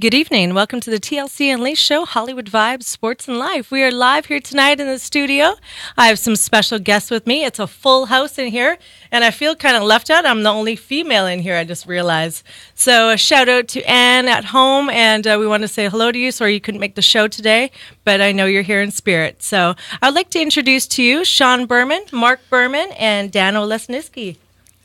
Good evening. Welcome to the TLC and Lee Show, Hollywood Vibes, Sports and Life. We are live here tonight in the studio. I have some special guests with me. It's a full house in here, and I feel kind of left out. I'm the only female in here, I just realized. So a shout out to Anne at home, and we want to say hello to you. Sorry you couldn't make the show today, but I know you're here in spirit. So I'd like to introduce to you Sean Berman, Mark Berman, and Dan Olesniski.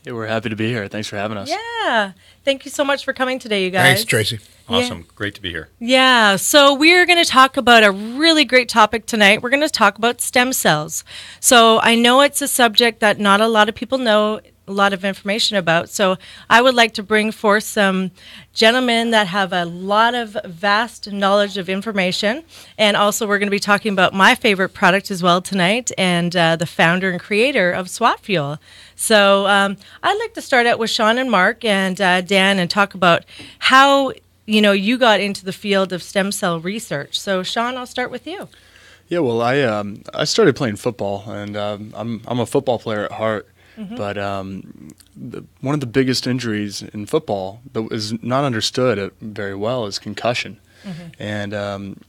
Hey, we're happy to be here. Thanks for having us. Yeah. Thank you so much for coming today, you guys. Thanks, Tracy. Awesome. Yeah. Great to be here. Yeah, so we're going to talk about a really great topic tonight. We're going to talk about stem cells. So I know it's a subject that not a lot of people know a lot of information about. So I would like to bring forth some gentlemen that have a lot of vast knowledge of information. And also we're going to be talking about my favorite product as well tonight, and the founder and creator of SWAT Fuel. So I'd like to start out with Sean and Mark and Dan and talk about how you got into the field of stem cell research. So, Sean, I'll start with you. Yeah, well, I started playing football, and I'm a football player at heart. Mm-hmm. But one of the biggest injuries in football that is not understood very well is concussion. Mm-hmm. And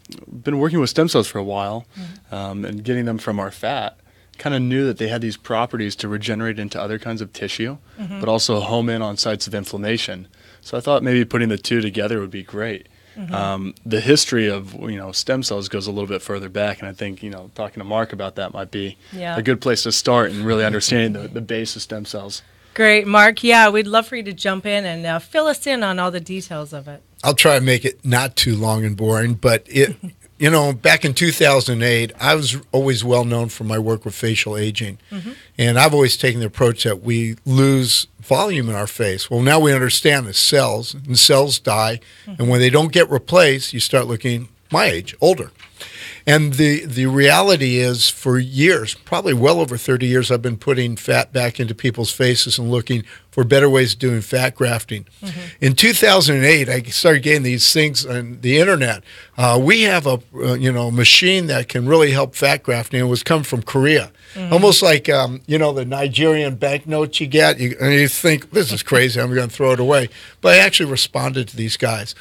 been working with stem cells for a while, mm-hmm. And getting them from our fat. Kind of knew that they had these properties to regenerate into other kinds of tissue, mm-hmm. but also home in on sites of inflammation. So I thought maybe putting the two together would be great. Mm-hmm. The history of stem cells goes a little bit further back, and I think talking to Mark about that might be a good place to start and really understanding the base of stem cells. Great, Mark. Yeah, we'd love for you to jump in and fill us in on all the details of it. I'll try to make it not too long and boring, but back in 2008, I was always well known for my work with facial aging. Mm-hmm. And I've always taken the approach that we lose volume in our face. Well, now we understand the cells, and cells die. Mm-hmm. And when they don't get replaced, you start looking my age, older. And the reality is, for years, probably well over 30 years, I've been putting fat back into people's faces and looking for better ways of doing fat grafting. Mm-hmm. In 2008, I started getting these things on the internet. We have a machine that can really help fat grafting. It was come from Korea. Mm-hmm. Almost like, the Nigerian banknotes you get. And you think, this is crazy, I'm going to throw it away. But I actually responded to these guys.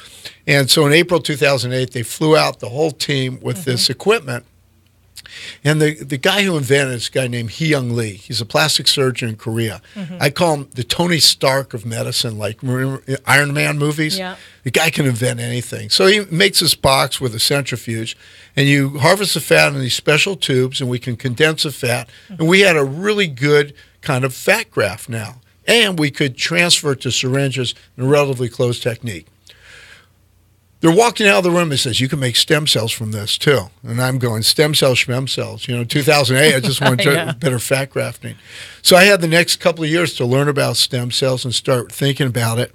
And so in April 2008, they flew out the whole team with mm-hmm. this equipment. And the guy who invented it is a guy named Hyung Lee. He's a plastic surgeon in Korea. Mm-hmm. I call him the Tony Stark of medicine, like Iron Man movies. Yeah. The guy can invent anything. So he makes this box with a centrifuge, and you harvest the fat in these special tubes, and we can condense the fat. Mm-hmm. And we had a really good kind of fat graft now. And we could transfer it to syringes in a relatively closed technique. They're walking out of the room and says, you can make stem cells from this, too. And I'm going, stem cells, schmem cells. 2008, I just wanted to better fat grafting. So I had the next couple of years to learn about stem cells and start thinking about it.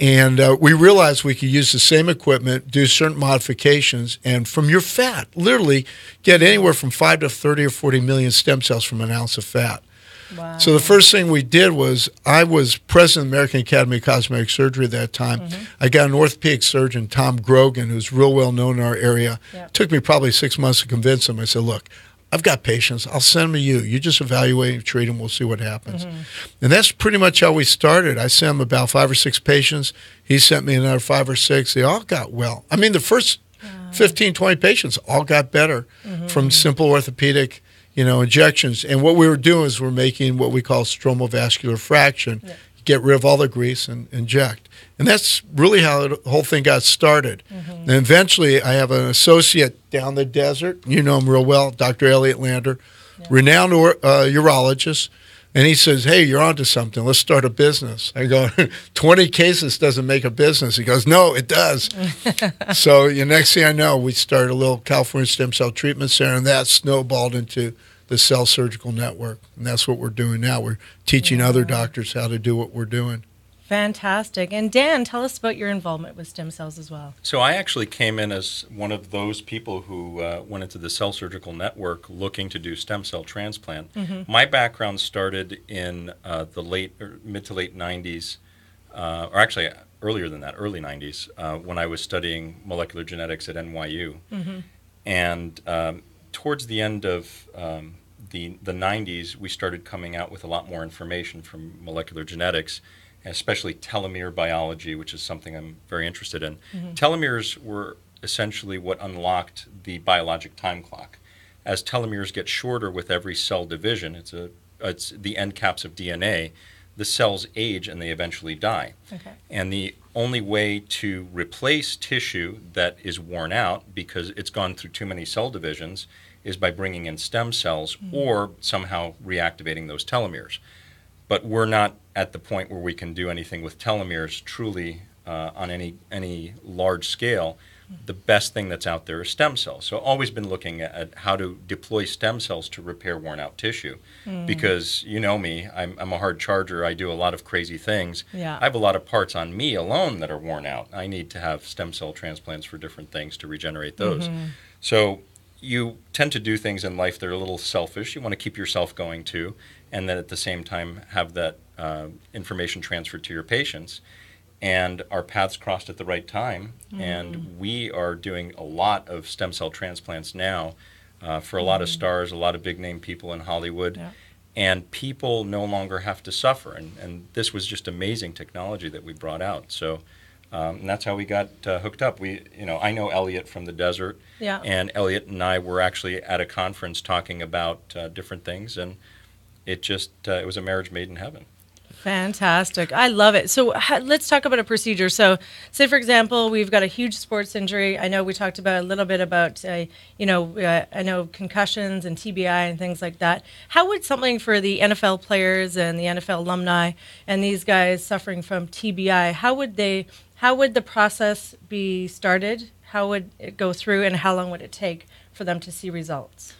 And we realized we could use the same equipment, do certain modifications, and from your fat, literally get anywhere from 5 to 30 or 40 million stem cells from an ounce of fat. Wow. So the first thing we did was, I was president of the American Academy of Cosmetic Surgery at that time. Mm-hmm. I got an orthopedic surgeon, Tom Grogan, who's real well known in our area. Yep. It took me probably 6 months to convince him. I said, look, I've got patients. I'll send them to you. You just evaluate and treat them. We'll see what happens. Mm-hmm. And that's pretty much how we started. I sent him about 5 or 6 patients. He sent me another 5 or 6. They all got well. I mean, the first 15, 20 patients all got better mm-hmm. from simple orthopedic injections. And what we were doing is we're making what we call stromal vascular fraction, get rid of all the grease and inject. And that's really how the whole thing got started. Mm-hmm. And eventually I have an associate down the desert, you know him real well, Dr. Elliot Lander, renowned urologist. And he says, hey, you're onto something. Let's start a business. I go, 20 cases doesn't make a business. He goes, no, it does. So the next thing I know, we started a little California Stem Cell Treatment Center, and that snowballed into the Cell Surgical Network. And that's what we're doing now. We're teaching other doctors how to do what we're doing. Fantastic. And Dan, tell us about your involvement with stem cells as well. So I actually came in as one of those people who went into the Cell Surgical Network looking to do stem cell transplant. Mm-hmm. My background started in the mid to late 90s, or actually earlier than that, early 90s, when I was studying molecular genetics at NYU. Mm-hmm. And towards the end of the 90s, we started coming out with a lot more information from molecular genetics. especially telomere biology, which is something I'm very interested in. Telomeres were essentially what unlocked the biologic time clock. As telomeres get shorter with every cell division, it's the end caps of DNA, the cells age and they eventually die. Okay. And the only way to replace tissue that is worn out because it's gone through too many cell divisions is by bringing in stem cells or somehow reactivating those telomeres. But we're not at the point where we can do anything with telomeres truly on any large scale. The best thing that's out there is stem cells. So I've always been looking at how to deploy stem cells to repair worn out tissue. Because you know me, I'm a hard charger. I do a lot of crazy things. Yeah. I have a lot of parts on me alone that are worn out. I need to have stem cell transplants for different things to regenerate those. So you tend to do things in life that are a little selfish. You want to keep yourself going too, and then at the same time have that information transferred to your patients. And our paths crossed at the right time, and we are doing a lot of stem cell transplants now for a lot of stars, a lot of big name people in Hollywood, and people no longer have to suffer. And this was just amazing technology that we brought out. So and that's how we got hooked up. I know Elliot from the desert, and Elliot and I were actually at a conference talking about different things, and it was a marriage made in heaven. Fantastic. I love it. So let's talk about a procedure. So say, for example, we've got a huge sports injury. I know we talked about a little bit about, I know concussions and TBI and things like that. How would something for the NFL players and the NFL alumni and these guys suffering from TBI, how would the process be started? How would it go through, and how long would it take for them to see results?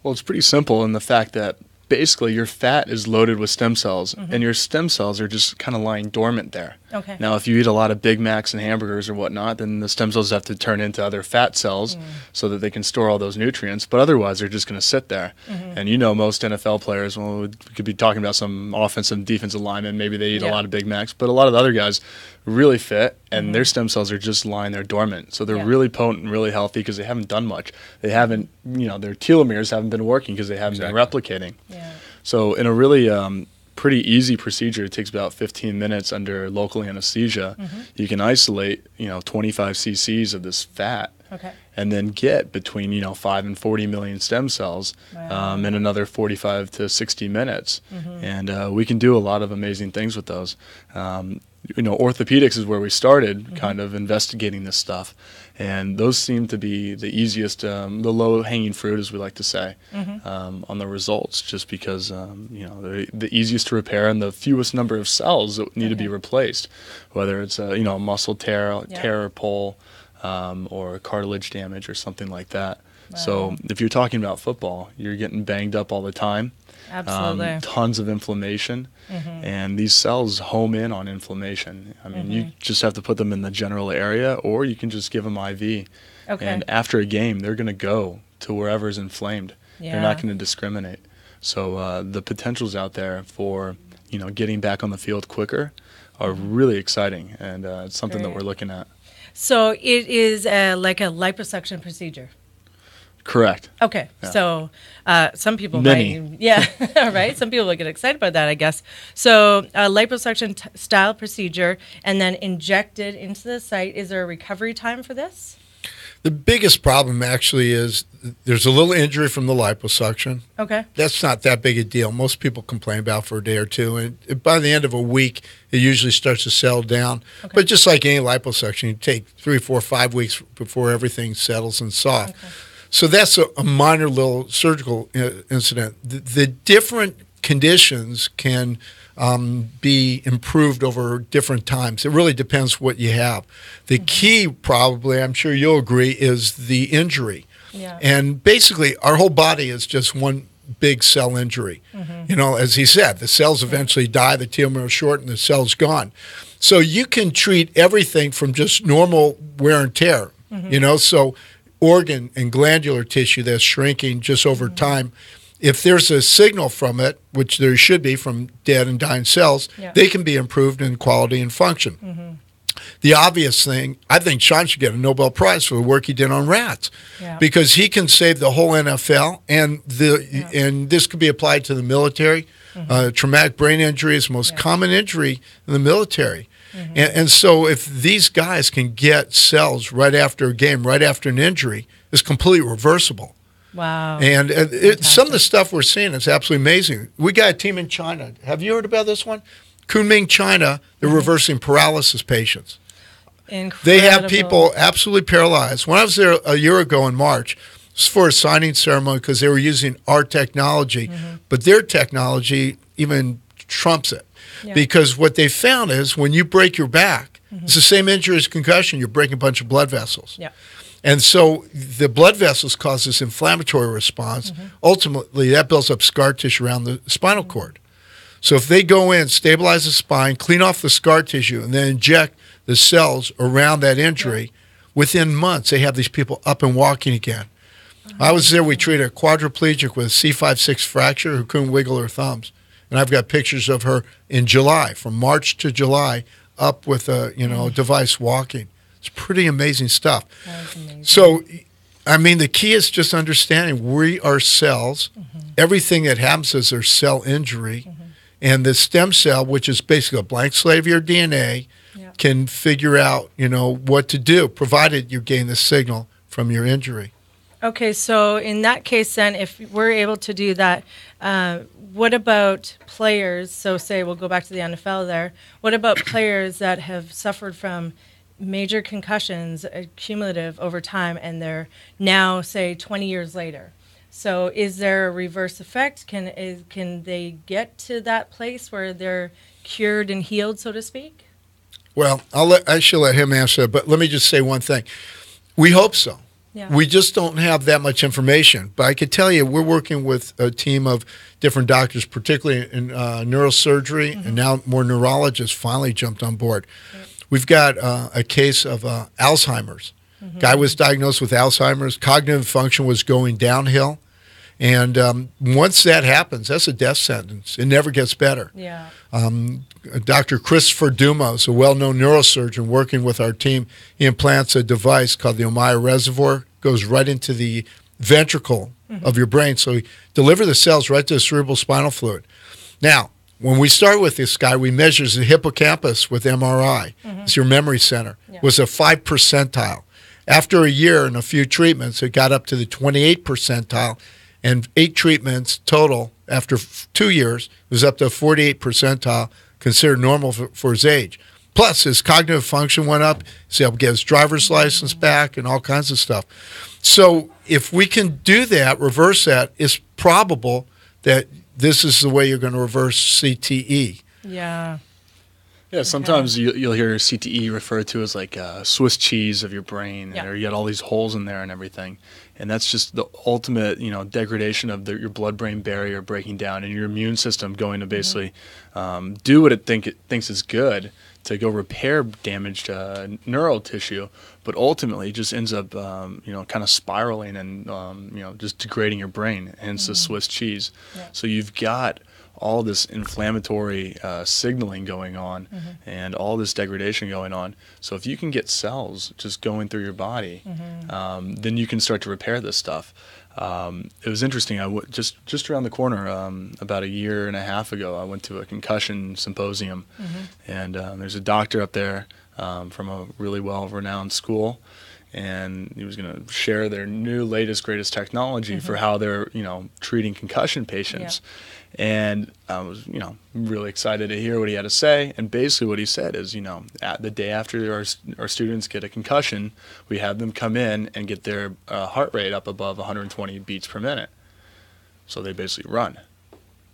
Well, it's pretty simple in the fact that basically your fat is loaded with stem cells, and your stem cells are just kind of lying dormant there. Okay. Now, if you eat a lot of Big Macs and hamburgers or whatnot, then the stem cells have to turn into other fat cells so that they can store all those nutrients, but otherwise they're just going to sit there. And most NFL players, well, we could be talking about some offensive and defensive linemen, maybe they eat a lot of Big Macs, but a lot of the other guys really fit, and their stem cells are just lying there dormant. So they're really potent and really healthy because they haven't done much. They haven't, their telomeres haven't been working because they haven't been replicating. Yeah. So in a really pretty easy procedure, it takes about 15 minutes under local anesthesia. You can isolate, 25 cc's of this fat. Okay. And then get between 5 and 40 million stem cells in another 45 to 60 minutes, and we can do a lot of amazing things with those. Orthopedics is where we started, kind of investigating this stuff, and those seem to be the easiest, the low-hanging fruit, as we like to say, on the results, just because they're the easiest to repair and the fewest number of cells that need to be replaced, whether it's a muscle tear or pull. Or cartilage damage or something like that. Wow. So if you're talking about football, you're getting banged up all the time. Absolutely. Tons of inflammation, and these cells home in on inflammation. I mean, you just have to put them in the general area, or you can just give them IV. Okay. And after a game, they're going to go to wherever's inflamed. Yeah. They're not going to discriminate. So the potentials out there for getting back on the field quicker are really exciting, and it's something that we're looking at. So it is like a liposuction procedure. Correct. Okay. Yeah. So some people Many. might, right? Some people will get excited about that, I guess. So a liposuction style procedure and then injected into the site. Is there a recovery time for this? The biggest problem actually is there's a little injury from the liposuction. Okay. That's not that big a deal. Most people complain about for a day or two, and by the end of a week, it usually starts to settle down. Okay. But just like any liposuction, you take 3, 4, 5 weeks before everything settles and soft. Okay. So that's a minor little surgical incident. The different conditions can be improved over different times. It really depends what you have. The key, probably, I'm sure you'll agree, is the injury. Yeah. And basically, our whole body is just one big cell injury. As he said, the cells eventually die, the telomere is short, and the cell's gone. So you can treat everything from just normal wear and tear, so organ and glandular tissue that's shrinking just over time. If there's a signal from it, which there should be from dead and dying cells, they can be improved in quality and function. The obvious thing, I think Sean should get a Nobel Prize for the work he did on rats, because he can save the whole NFL, and and this could be applied to the military. Traumatic brain injury is the most common injury in the military. And so if these guys can get cells right after a game, right after an injury, it's completely reversible. Wow. And some of the stuff we're seeing is absolutely amazing. We got a team in China. Have you heard about this one? Kunming, China, they're reversing paralysis patients. Incredible. They have people absolutely paralyzed. When I was there a year ago in March, it was for a signing ceremony because they were using our technology, but their technology even trumps it. Because what they found is when you break your back, it's the same injury as concussion. You're breaking a bunch of blood vessels. And so the blood vessels cause this inflammatory response. Ultimately, that builds up scar tissue around the spinal cord. So if they go in, stabilize the spine, clean off the scar tissue, and then inject the cells around that injury, within months they have these people up and walking again. I was there. We treated a quadriplegic with a C5-6 fracture who couldn't wiggle her thumbs. And I've got pictures of her in July, from March to July, up with a device walking. It's pretty amazing stuff. That's amazing. So, I mean, the key is just understanding we are cells. Everything that happens is there's cell injury. And the stem cell, which is basically a blank slate of your DNA, can figure out, what to do, provided you gain the signal from your injury. Okay, so in that case then, if we're able to do that, what about players? So say we'll go back to the NFL there. What about players that have suffered from major concussions, cumulative over time, and they're now, say, 20 years later? So is there a reverse effect? Can they get to that place where they're cured and healed, so to speak? Well, I should let him answer that, but let me just say one thing. We hope so. We just don't have that much information. But I could tell you we're working with a team of different doctors, particularly in neurosurgery, and now more neurologists finally jumped on board. We've got a case of Alzheimer's. Guy was diagnosed with Alzheimer's. Cognitive function was going downhill. And once that happens, that's a death sentence. It never gets better. Dr. Christopher Dumas, a well-known neurosurgeon working with our team, he implants a device called the Ommaya reservoir, goes right into the ventricle of your brain. So we deliver the cells right to the cerebral spinal fluid. Now, when we start with this guy, we measure the hippocampus with MRI. It's your memory center. It was a 5 percentile. After a year and a few treatments, it got up to the 28 percentile. And 8 treatments total after 2 years, it was up to 48 percentile, considered normal for his age. Plus, his cognitive function went up. He's able to get his driver's license back and all kinds of stuff. So if we can do that, reverse that, it's probable that this is the way you're going to reverse CTE. Yeah. Yeah, sometimes you'll hear CTE referred to as like Swiss cheese of your brain, or you got all these holes in there and everything. And that's just the ultimate, degradation of your blood-brain barrier breaking down and your immune system going to basically do what it thinks is good to go repair damaged neural tissue, but ultimately it just ends up, kind of spiraling and, just degrading your brain, hence the Swiss cheese. So you've got all this inflammatory signaling going on and all this degradation going on. So if you can get cells just going through your body, then you can start to repair this stuff. It was interesting. Just around the corner, about a year and a half ago, I went to a concussion symposium, and there's a doctor up there from a really well-renowned school, and he was going to share their new, latest, greatest technology for how they're, treating concussion patients. And I was, really excited to hear what he had to say. And basically what he said is, at the day after our students get a concussion, we have them come in and get their heart rate up above 120 beats per minute. So they basically run.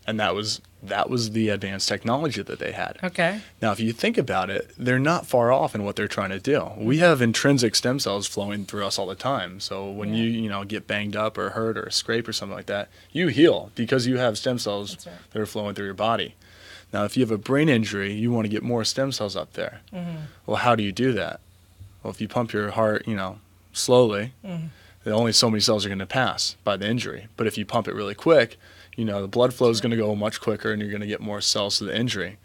And that was the advanced technology that they had. Okay. Now, if you think about it, they're not far off in what they're trying to do. We have intrinsic stem cells flowing through us all the time. So when you get banged up or hurt or scrape or something like that, you heal because you have stem cells that are flowing through your body. Now, if you have a brain injury, you want to get more stem cells up there. Well, how do you do that? Well, if you pump your heart, slowly, only so many cells are going to pass by the injury. But if you pump it really quick, the blood flow is going to go much quicker, and you're going to get more cells to the injury.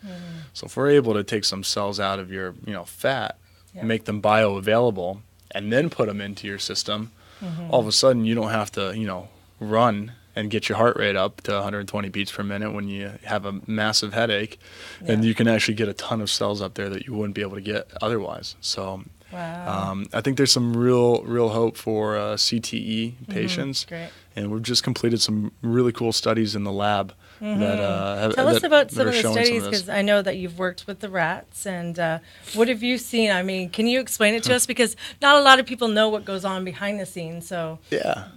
So if we're able to take some cells out of your, fat make them bioavailable, and then put them into your system, all of a sudden you don't have to, run and get your heart rate up to 120 beats per minute when you have a massive headache, and you can actually get a ton of cells up there that you wouldn't be able to get otherwise. So I think there's some real hope for CTE patients, and we've just completed some really cool studies in the lab. Tell us about some of the studies, because I know that you've worked with the rats, and what have you seen? I mean, can you explain it to us? Because not a lot of people know what goes on behind the scenes. So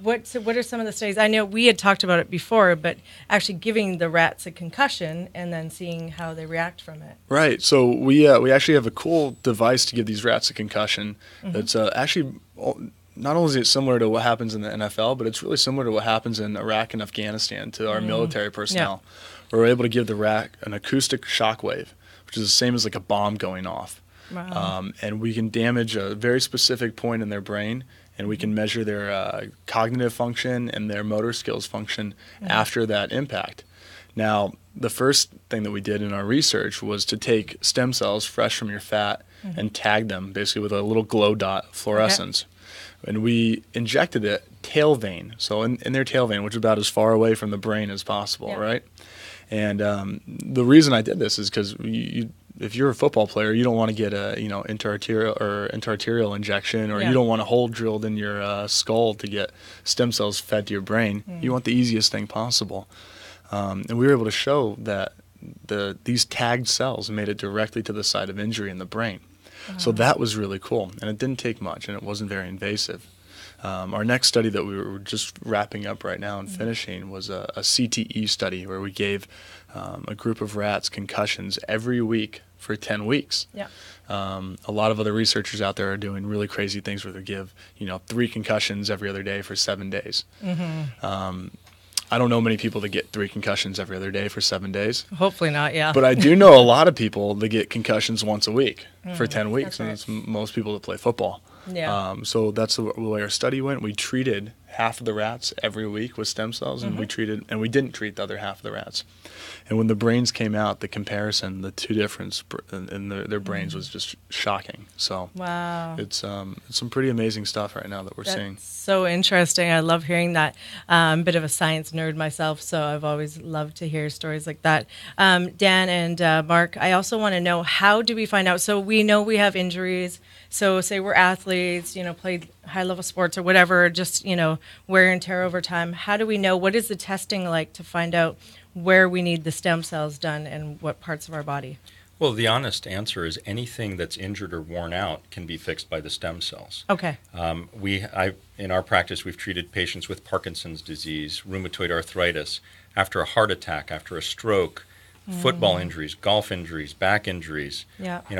what are some of the studies? I know we had talked about it before, but actually giving the rats a concussion and then seeing how they react from it. Right. So we actually have a cool device to give these rats a concussion. That's actually not only is it similar to what happens in the NFL, but it's really similar to what happens in Iraq and Afghanistan to our military personnel. We're able to give the rat an acoustic shock wave, which is the same as like a bomb going off. And we can damage a very specific point in their brain, and we can measure their cognitive function and their motor skills function after that impact. Now, the first thing that we did in our research was to take stem cells fresh from your fat and tag them basically with a little glow dot fluorescence. And we injected it tail vein, so in their tail vein, which is about as far away from the brain as possible, right? And the reason I did this is because if you're a football player, you don't want to get a intraarterial injection, or you don't want a hole drilled in your skull to get stem cells fed to your brain. You want the easiest thing possible. And we were able to show that these tagged cells made it directly to the site of injury in the brain. So that was really cool, and it didn't take much, and it wasn't very invasive. Our next study that we were just wrapping up right now and finishing was a CTE study where we gave a group of rats concussions every week for 10 weeks. A lot of other researchers out there are doing really crazy things where they give 3 concussions every other day for 7 days. I don't know many people that get 3 concussions every other day for 7 days. Hopefully not, But I do know a lot of people that get concussions once a week for 10 weeks, and it's most people that play football. So that's the way our study went. We treated half of the rats every week with stem cells, and we didn't treat the other half of the rats. And when the brains came out, the comparison, the two difference in their brains was just shocking. So it's some pretty amazing stuff right now that we're seeing. So interesting. I love hearing that. I'm a bit of a science nerd myself, so I've always loved to hear stories like that. Dan and Mark, I also want to know, how do we find out? So we know we have injuries. So say we're athletes, played high-level sports or whatever, just, wear and tear over time. How do we know? What is the testing like to find out where we need the stem cells done and what parts of our body? Well, the honest answer is anything that's injured or worn out can be fixed by the stem cells. Okay. In our practice, we've treated patients with Parkinson's disease, rheumatoid arthritis, after a heart attack, after a stroke, football injuries, golf injuries, back injuries.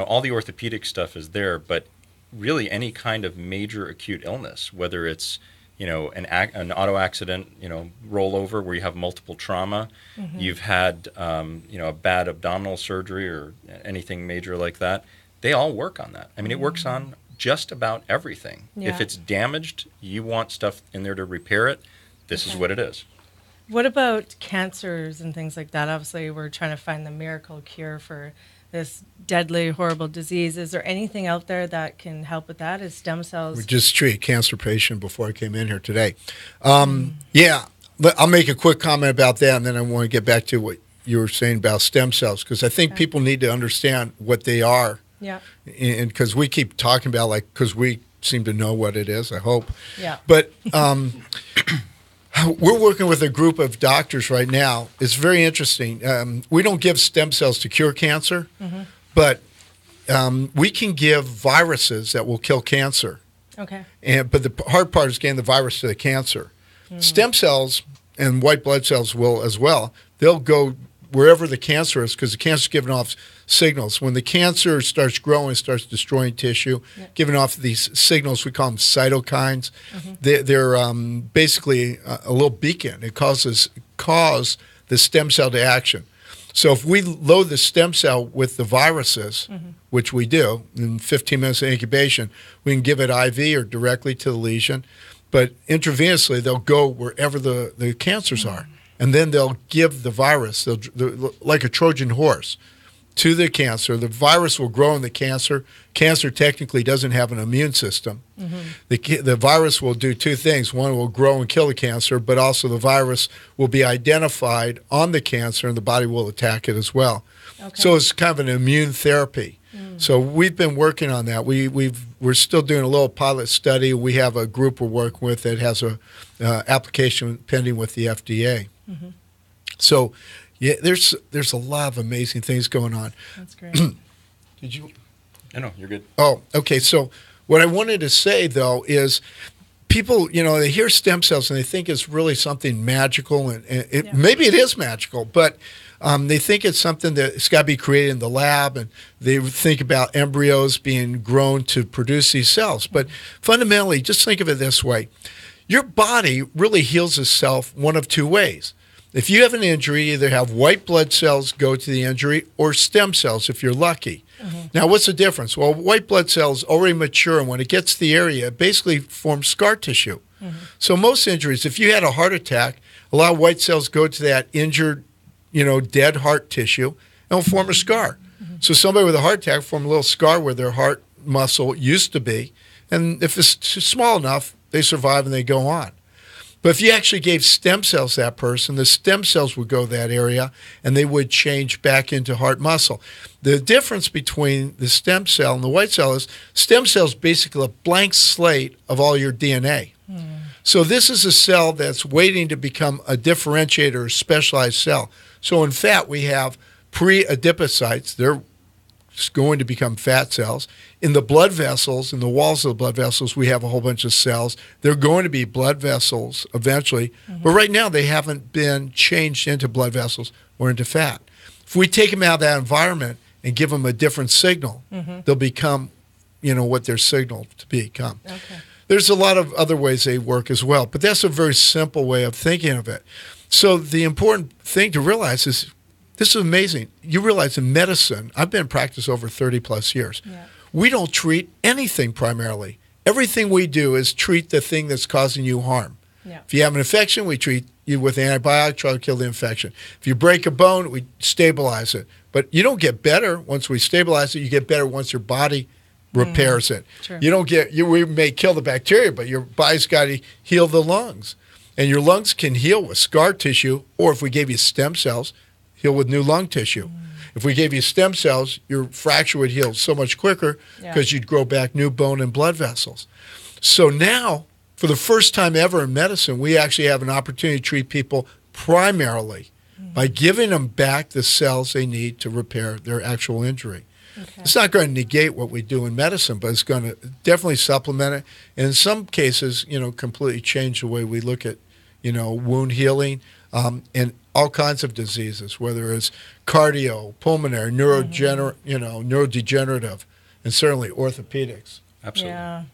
All the orthopedic stuff is there, but really any kind of major acute illness, whether it's an auto accident, rollover where you have multiple trauma, you've had a bad abdominal surgery or anything major like that, they all work on that. I mean, it works on just about everything. If it's damaged, you want stuff in there to repair it, this is what it is. What about cancers and things like that? Obviously, we're trying to find the miracle cure for this deadly, horrible disease. Is there anything out there that can help with that? Is stem cells? We just treated a cancer patient before I came in here today. I'll make a quick comment about that, and then I want to get back to what you were saying about stem cells, because I think people need to understand what they are. And because we keep talking about, because we seem to know what it is, I hope. But we're working with a group of doctors right now. It's very interesting. We don't give stem cells to cure cancer, but we can give viruses that will kill cancer. Okay. But the hard part is getting the virus to the cancer. Stem cells and white blood cells will as well. They'll go wherever the cancer is, because the cancer is giving off signals. When the cancer starts growing, starts destroying tissue, giving off these signals, we call them cytokines. They're basically a little beacon. It cause the stem cell to action. So if we load the stem cell with the viruses, which we do, in 15 minutes of incubation, we can give it IV or directly to the lesion. But intravenously, they'll go wherever the cancers are. And then they'll give the virus, like a Trojan horse. to the cancer. The virus will grow in the cancer. Cancer technically doesn't have an immune system. The virus will do two things. One, will grow and kill the cancer, but also the virus will be identified on the cancer, and the body will attack it as well. Okay. So it's kind of an immune therapy. So we've been working on that. We're still doing a little pilot study. We have a group we're working with that has a application pending with the FDA. So yeah, there's a lot of amazing things going on. That's great. Did you? No, you're good. Oh, okay. So what I wanted to say, though, is people, they hear stem cells and they think it's really something magical, and maybe it is magical, but they think it's something that's got to be created in the lab, and they think about embryos being grown to produce these cells. But fundamentally, just think of it this way. Your body really heals itself one of two ways. If you have an injury, you either have white blood cells go to the injury or stem cells if you're lucky. Now, what's the difference? Well, white blood cells already mature, and when it gets to the area, it basically forms scar tissue. So most injuries, if you had a heart attack, a lot of white cells go to that injured, dead heart tissue and will form a scar. So somebody with a heart attack form a little scar where their heart muscle used to be, and if it's small enough, they survive and they go on. But if you actually gave stem cells to that person, the stem cells would go to that area and they would change back into heart muscle. The difference between the stem cell and the white cell is stem cells basically a blank slate of all your DNA. So this is a cell that's waiting to become a differentiator or specialized cell. So in fat, we have pre-adipocytes. They're going to become fat cells. In the blood vessels, in the walls of the blood vessels, we have a whole bunch of cells. They're going to be blood vessels eventually, but right now they haven't been changed into blood vessels or into fat. If we take them out of that environment and give them a different signal, they'll become, what they're signaled to become. Okay. There's a lot of other ways they work as well, but that's a very simple way of thinking of it. So the important thing to realize is, this is amazing. You realize in medicine, I've been in practice over 30 plus years. Yeah. We don't treat anything primarily. Everything we do is treat the thing that's causing you harm. Yeah. If you have an infection, we treat you with antibiotics, try to kill the infection. If you break a bone, we stabilize it. But you don't get better once we stabilize it. You get better once your body repairs it. True. You don't get, we may kill the bacteria, but your body's got to heal the lungs. And your lungs can heal with scar tissue, or if we gave you stem cells, heal with new lung tissue. If we gave you stem cells, your fracture would heal so much quicker because you'd grow back new bone and blood vessels. So now, for the first time ever in medicine, we actually have an opportunity to treat people primarily by giving them back the cells they need to repair their actual injury. Okay. It's not going to negate what we do in medicine, but it's going to definitely supplement it. And in some cases, completely change the way we look at, wound healing and all kinds of diseases, whether it's cardio, pulmonary, neurodegenerative, and certainly orthopedics. Absolutely. Yeah.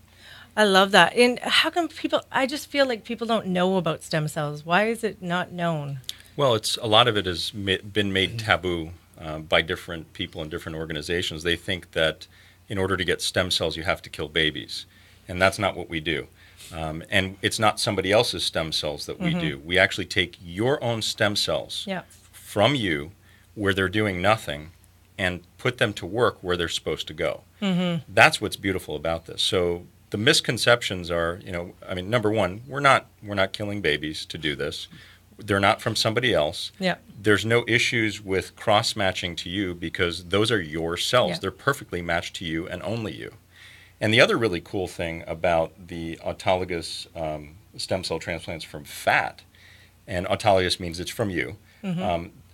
I love that. And how come I just feel like people don't know about stem cells. Why is it not known? Well, a lot of it has been made taboo by different people and different organizations. They think that in order to get stem cells, you have to kill babies. And that's not what we do. And it's not somebody else's stem cells that we do. We actually take your own stem cells from you where they're doing nothing and put them to work where they're supposed to go. That's what's beautiful about this. So the misconceptions are, number one, we're not killing babies to do this. They're not from somebody else. Yeah. There's no issues with cross-matching to you because those are your cells. Yeah. They're perfectly matched to you and only you. And the other really cool thing about the autologous stem cell transplants from fat, and autologous means it's from you,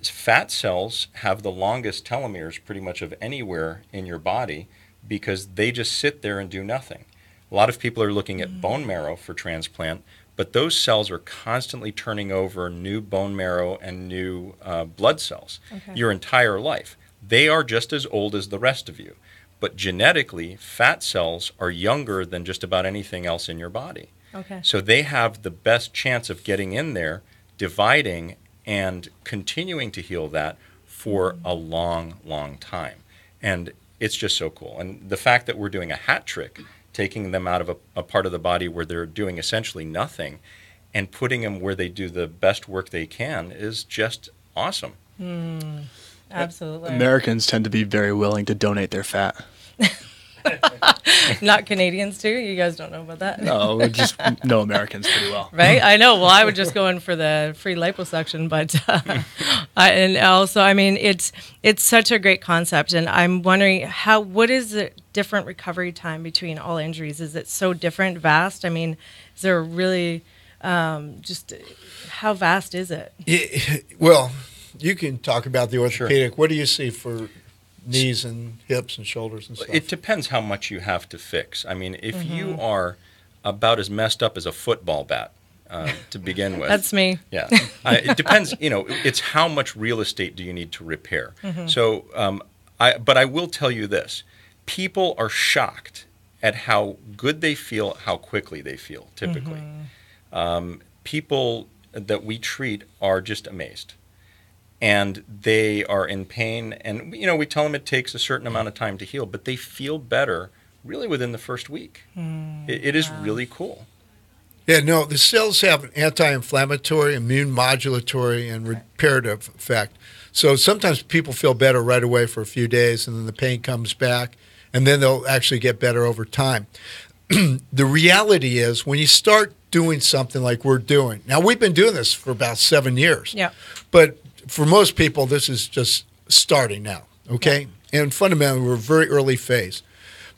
fat cells have the longest telomeres pretty much of anywhere in your body because they just sit there and do nothing. A lot of people are looking at bone marrow for transplant, but those cells are constantly turning over new bone marrow and new blood cells your entire life. They are just as old as the rest of you. But genetically, fat cells are younger than just about anything else in your body. Okay. So they have the best chance of getting in there, dividing, and continuing to heal that for a long, long time. And it's just so cool. And the fact that we're doing a hat trick, taking them out of a part of the body where they're doing essentially nothing and putting them where they do the best work they can is just awesome. Absolutely. Americans tend to be very willing to donate their fat. Not Canadians too. You guys don't know about that. No, we just know Americans pretty well. Right? I know. Well, I would just go in for the free liposuction, but and also, I mean, it's such a great concept, and I'm wondering what is the different recovery time between all injuries? Is it so different, vast? I mean, is there really just how vast is it? Well, you can talk about the orthopedic. Sure. What do you see for knees and hips and shoulders and stuff? It depends how much you have to fix. I mean, if you are about as messed up as a football bat to begin with. That's me. Yeah. It depends, it's how much real estate do you need to repair. So, but I will tell you this. People are shocked at how good they feel, how quickly they feel, typically. People that we treat are just amazed. And they are in pain, and we tell them it takes a certain amount of time to heal, but they feel better really within the first week. It is really cool. Yeah, no, the cells have an anti-inflammatory, immune modulatory, and reparative effect. So sometimes people feel better right away for a few days, and then the pain comes back, and then they'll actually get better over time. The reality is when you start doing something like we're doing, now we've been doing this for about 7 years, Yeah. but for most people, this is just starting now, okay? Yeah. And fundamentally, we're a very early phase.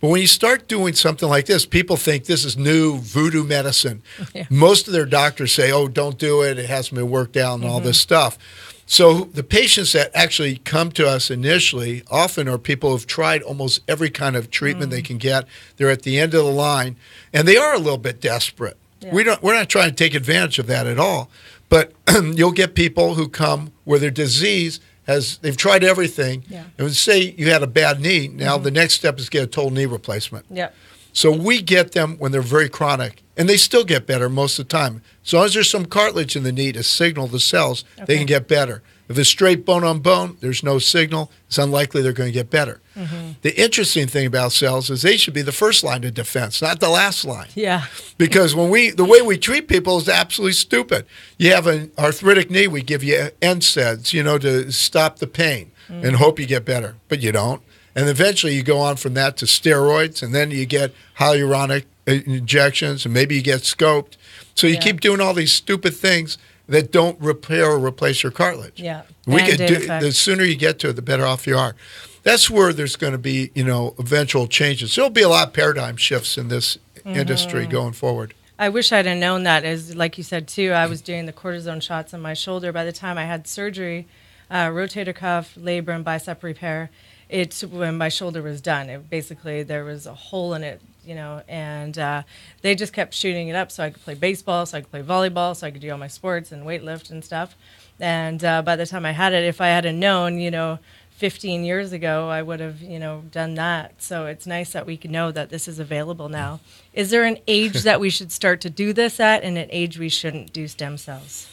But when you start doing something like this, people think this is new voodoo medicine. Yeah. Most of their doctors say, oh, don't do it. It hasn't been worked out and all this stuff. So the patients that actually come to us initially often are people who've tried almost every kind of treatment they can get. They're at the end of the line, and they are a little bit desperate. Yeah. We're not trying to take advantage of that at all. But you'll get people who come where their disease they've tried everything. Yeah. And say you had a bad knee, now the next step is get a total knee replacement. Yeah. So we get them when they're very chronic, and they still get better most of the time. As long as there's some cartilage in the knee to signal the cells, they can get better. If it's straight bone on bone, there's no signal, it's unlikely they're going to get better. The interesting thing about cells is they should be the first line of defense, not the last line. Yeah. Because the way we treat people is absolutely stupid. You have an arthritic knee, we give you NSAIDs, to stop the pain and hope you get better, but you don't. And eventually you go on from that to steroids, and then you get hyaluronic injections, and maybe you get scoped. So you keep doing all these stupid things that don't repair or replace your cartilage. Yeah. The sooner you get to it, the better off you are. That's where there's going to be, eventual changes. There'll be a lot of paradigm shifts in this industry going forward. I wish I'd have known that. As like you said too, I was doing the cortisone shots on my shoulder. By the time I had surgery, rotator cuff, labrum, bicep repair, when my shoulder was done. Basically there was a hole in it, and they just kept shooting it up so I could play baseball, so I could play volleyball, so I could do all my sports and weight lift and stuff. And by the time I had it, if I had known, 15 years ago, I would have, done that. So it's nice that we can know that this is available now. Is there an age that we should start to do this at, and an age we shouldn't do stem cells?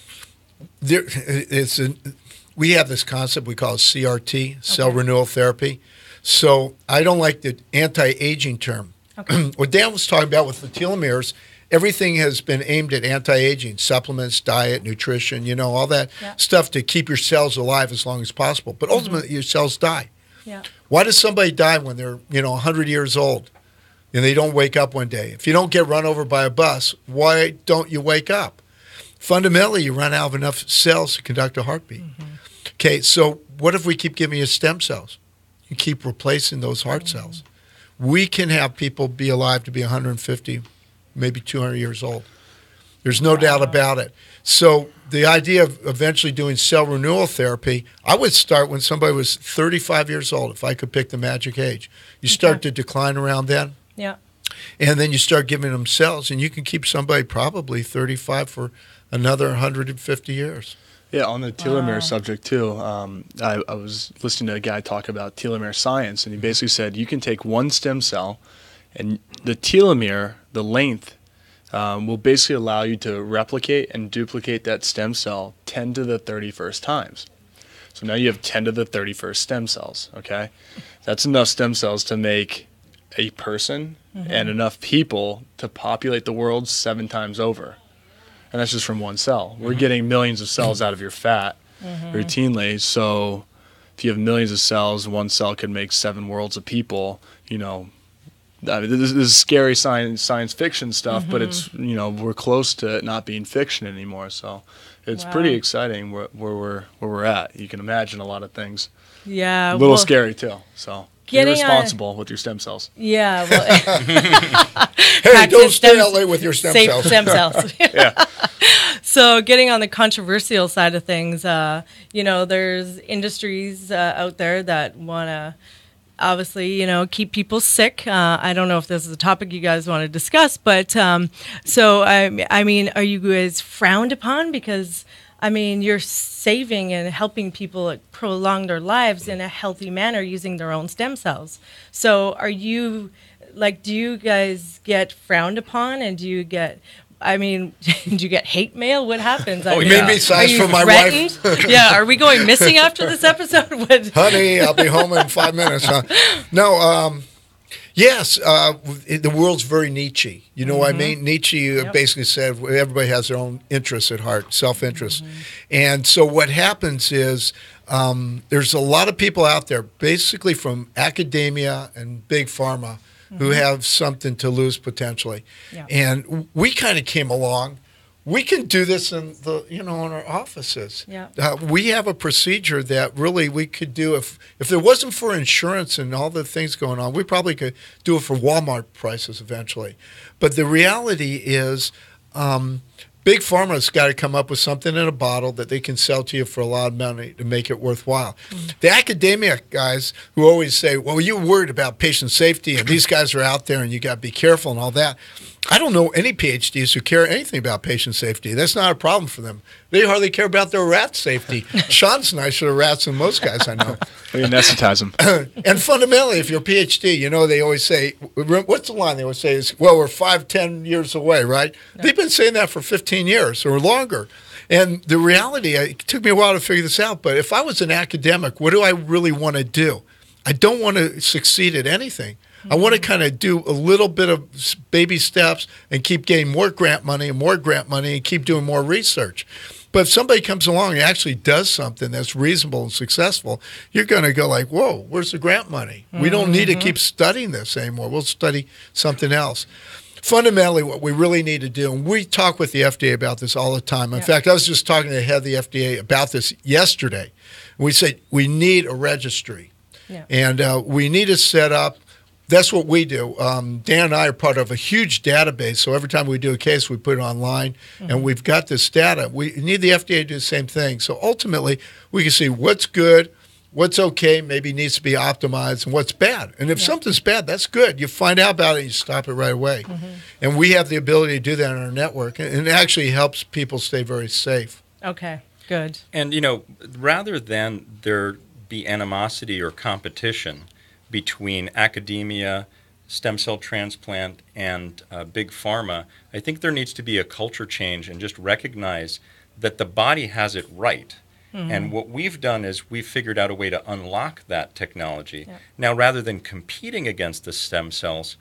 We have this concept we call CRT, cell renewal therapy. So I don't like the anti-aging term. Okay. What Dan was talking about with the telomeres, everything has been aimed at anti-aging, supplements, diet, nutrition, all that stuff to keep your cells alive as long as possible. But ultimately, your cells die. Yeah. Why does somebody die when they're, 100 years old and they don't wake up one day? If you don't get run over by a bus, why don't you wake up? Fundamentally, you run out of enough cells to conduct a heartbeat. Okay, so what if we keep giving you stem cells? You keep replacing those heart cells. We can have people be alive to be 150, maybe 200 years old. There's no doubt about it. So the idea of eventually doing cell renewal therapy, I would start when somebody was 35 years old, if I could pick the magic age. You start to decline around then. Yeah. And then you start giving them cells, and you can keep somebody probably 35 for another 150 years. Yeah, on the telomere subject too, I was listening to a guy talk about telomere science, and he basically said you can take one stem cell, and the telomere, the length, will basically allow you to replicate and duplicate that stem cell 10 to the 31st times. So now you have 10 to the 31st stem cells, okay? That's enough stem cells to make a person and enough people to populate the world 7 times over. And that's just from one cell. We're getting millions of cells out of your fat routinely. So if you have millions of cells, one cell can make 7 worlds of people. I mean, this is scary science fiction stuff, but it's we're close to it not being fiction anymore. So it's pretty exciting where we're at. You can imagine a lot of things. Yeah, a little scary too. So be responsible with your stem cells. Yeah, well, hey, don't stay out late with your stem cells. Stem cells. Yeah. So getting on the controversial side of things, there's industries out there that want to obviously, keep people sick. I don't know if this is a topic you guys want to discuss, but so I mean, are you guys frowned upon? Because I mean, you're saving and helping people prolong their lives in a healthy manner using their own stem cells. So are you, do you guys get frowned upon, and do you get, do you get hate mail? What happens? Maybe size for my wife. Yeah, are we going missing after this episode? Honey, I'll be home in 5 minutes. Huh? No, yes, the world's very Nietzsche. You know what I mean? Nietzsche basically said everybody has their own interests at heart, self-interest. And so what happens is there's a lot of people out there, basically from academia and big pharma, who have something to lose potentially. Yeah. And we kind of came along. We can do this in in our offices. Yeah. We have a procedure that really we could do if there wasn't for insurance and all the things going on, we probably could do it for Walmart prices eventually. But the reality is, big pharma's got to come up with something in a bottle that they can sell to you for a lot of money to make it worthwhile. The academia guys who always say, well, you're worried about patient safety and these guys are out there and you got to be careful and all that. I don't know any PhDs who care anything about patient safety. That's not a problem for them. They hardly care about their rat safety. Sean's nicer to rats than most guys I know. You anesthetize them. And fundamentally, if you're a PhD, they always say, what's the line they always say is, well, we're 5-10 years away, right? No. They've been saying that for 15 years or longer. And the reality, it took me a while to figure this out, but if I was an academic, what do I really want to do? I don't want to succeed at anything. I want to kind of do a little bit of baby steps and keep getting more grant money and keep doing more research. But if somebody comes along and actually does something that's reasonable and successful, you're going to go like, whoa, where's the grant money? We don't need to keep studying this anymore. We'll study something else. Fundamentally, what we really need to do, and we talk with the FDA about this all the time. In fact, I was just talking to the head of the FDA about this yesterday. We said we need a registry. Yeah. And we need to set up. That's what we do. Dan and I are part of a huge database, so every time we do a case, we put it online, and we've got this data. We need the FDA to do the same thing. So ultimately, we can see what's good, what's okay, maybe needs to be optimized, and what's bad. And if something's bad, that's good. You find out about it, and you stop it right away. And we have the ability to do that in our network, and it actually helps people stay very safe. Okay, good. And, rather than there be animosity or competition between academia, stem cell transplant, and big pharma, I think there needs to be a culture change and just recognize that the body has it right. And what we've done is we've figured out a way to unlock that technology. Yeah. Now, rather than competing against the stem cells,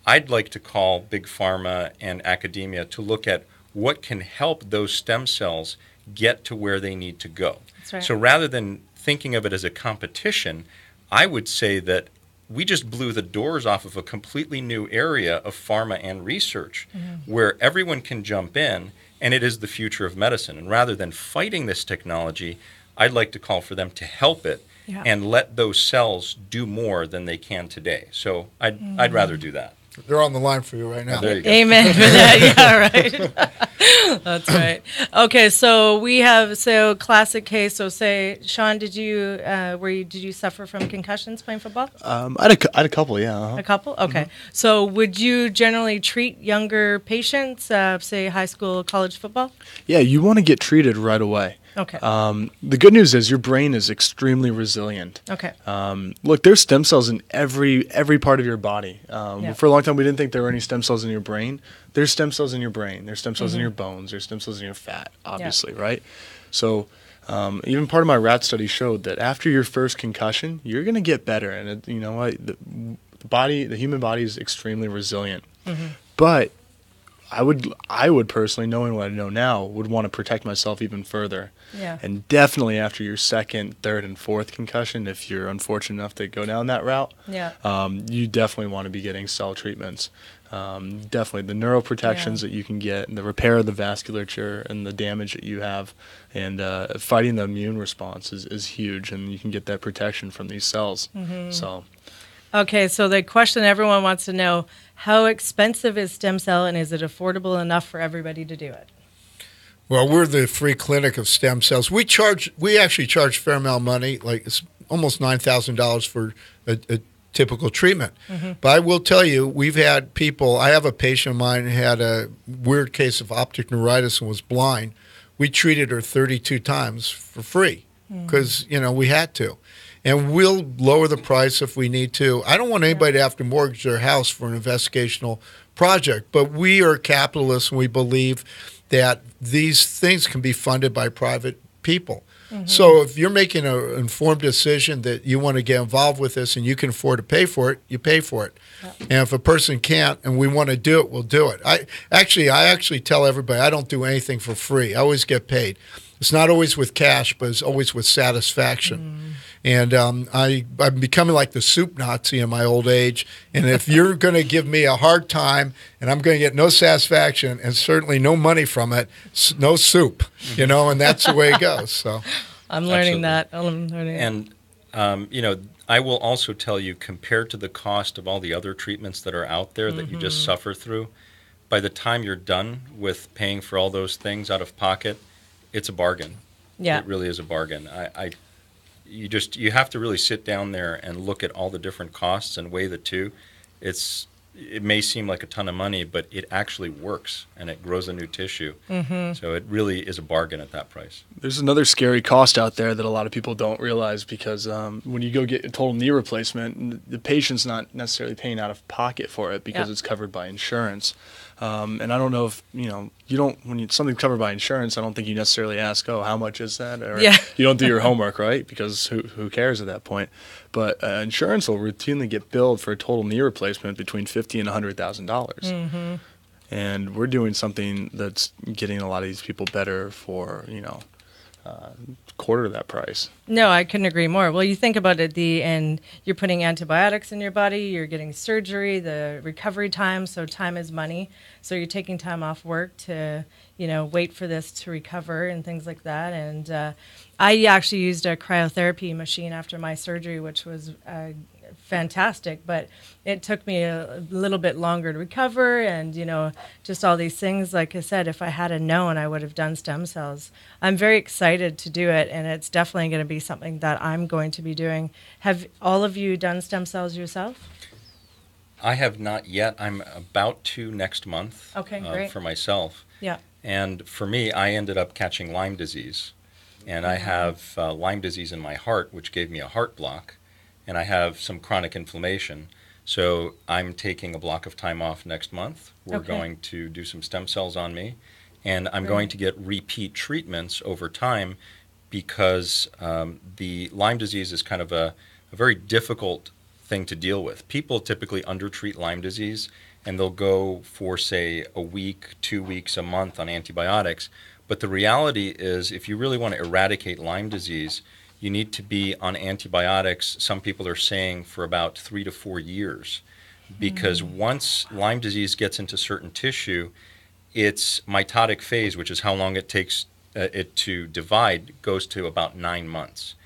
I'd like to call big pharma and academia to look at what can help those stem cells get to where they need to go. That's right. So rather than thinking of it as a competition, I would say that we just blew the doors off of a completely new area of pharma and research where everyone can jump in, and it is the future of medicine. And rather than fighting this technology, I'd like to call for them to help it and let those cells do more than they can today. So I'd rather do that. They're on the line for you right now. Oh, there you go. Amen for that. Yeah, right. That's right. Okay, so we have classic case. So say, Sean, did you suffer from concussions playing football? I had a couple, yeah. A couple? Okay. So would you generally treat younger patients, say high school, college football? Yeah, you want to get treated right away. Okay. The good news is your brain is extremely resilient. Okay. Look, there's stem cells in every part of your body. For a long time, we didn't think there were any stem cells in your brain. There's stem cells in your brain. There's stem cells in your bones. There's stem cells in your fat, obviously, right? So even part of my rat study showed that after your first concussion, you're going to get better. And you know what? The human body is extremely resilient. But I would personally, knowing what I know now, would want to protect myself even further. Yeah. And definitely after your second, third, and fourth concussion, if you're unfortunate enough to go down that route, Yeah. You definitely want to be getting cell treatments. Definitely the neuroprotections that you can get, and the repair of the vasculature and the damage that you have, and fighting the immune response is huge, and you can get that protection from these cells. So. Okay, so the question everyone wants to know, how expensive is stem cell, and is it affordable enough for everybody to do it? Well, we're the free clinic of stem cells. We actually charge a fair amount of money, like it's almost $9,000 for a typical treatment. But I will tell you, we've had people, I have a patient of mine who had a weird case of optic neuritis and was blind. We treated her 32 times for free because, we had to. And we'll lower the price if we need to. I don't want anybody to have to mortgage their house for an investigational project, but we are capitalists and we believe that these things can be funded by private people. So if you're making an informed decision that you want to get involved with this and you can afford to pay for it, you pay for it. And if a person can't and we want to do it, we'll do it. I actually tell everybody I don't do anything for free. I always get paid. It's not always with cash, but it's always with satisfaction. And I'm becoming like the soup Nazi in my old age. And if you're going to give me a hard time and I'm going to get no satisfaction and certainly no money from it, no soup, and that's the way it goes. So I'm learning that. I'm learning And, I will also tell you, compared to the cost of all the other treatments that are out there that you just suffer through, by the time you're done with paying for all those things out of pocket, it's a bargain. Yeah. It really is a bargain. You have to really sit down there and look at all the different costs and weigh the two. It may seem like a ton of money, but it actually works and it grows a new tissue. So it really is a bargain at that price. There's another scary cost out there that a lot of people don't realize, because when you go get a total knee replacement, the patient's not necessarily paying out of pocket for it because it's covered by insurance. And I don't know if, when something's covered by insurance, I don't think you necessarily ask, how much is that? Or you don't do your homework, right? Because who cares at that point? But insurance will routinely get billed for a total knee replacement between $50,000 and $100,000. And we're doing something that's getting a lot of these people better for, quarter of that price. No, I couldn't agree more. Well, you think about it at the end, you're putting antibiotics in your body, you're getting surgery, the recovery time, so time is money. So you're taking time off work to, wait for this to recover and things like that. And I actually used a cryotherapy machine after my surgery, which was fantastic, but it took me a little bit longer to recover, and just all these things. Like I said, if I had known, I would have done stem cells. I'm very excited to do it, and it's definitely going to be something that I'm going to be doing. Have all of you done stem cells yourself? I have not yet. I'm about to next month. Okay, great. For myself. Yeah. And for me, I ended up catching Lyme disease, and I have Lyme disease in my heart, which gave me a heart block, and I have some chronic inflammation. So I'm taking a block of time off next month. We're going to do some stem cells on me, and I'm going to get repeat treatments over time, because the Lyme disease is kind of a very difficult thing to deal with. People typically undertreat Lyme disease, and they'll go for, say, a week, 2 weeks, a month on antibiotics. But the reality is, if you really want to eradicate Lyme disease, you need to be on antibiotics, some people are saying, for about 3 to 4 years. Because once Lyme disease gets into certain tissue, its mitotic phase, which is how long it takes it to divide, goes to about 9 months.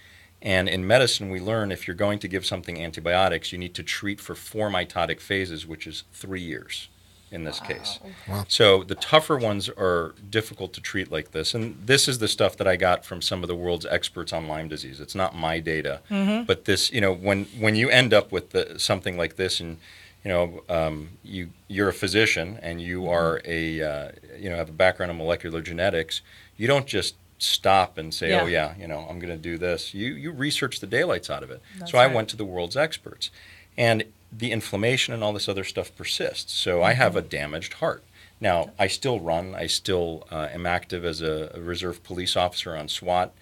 And in medicine, we learn if you're going to give something antibiotics, you need to treat for 4 mitotic phases, which is 3 years in this case. Wow. So the tougher ones are difficult to treat like this. And this is the stuff that I got from some of the world's experts on Lyme disease. It's not my data. But this, when you end up with something like this, and you're a physician and you are have a background in molecular genetics, you don't just stop and say, I'm going to do this. You research the daylights out of it. So I went to the world's experts. And the inflammation and all this other stuff persists. So I have a damaged heart. Now, I still run. I still am active as a reserve police officer on SWAT.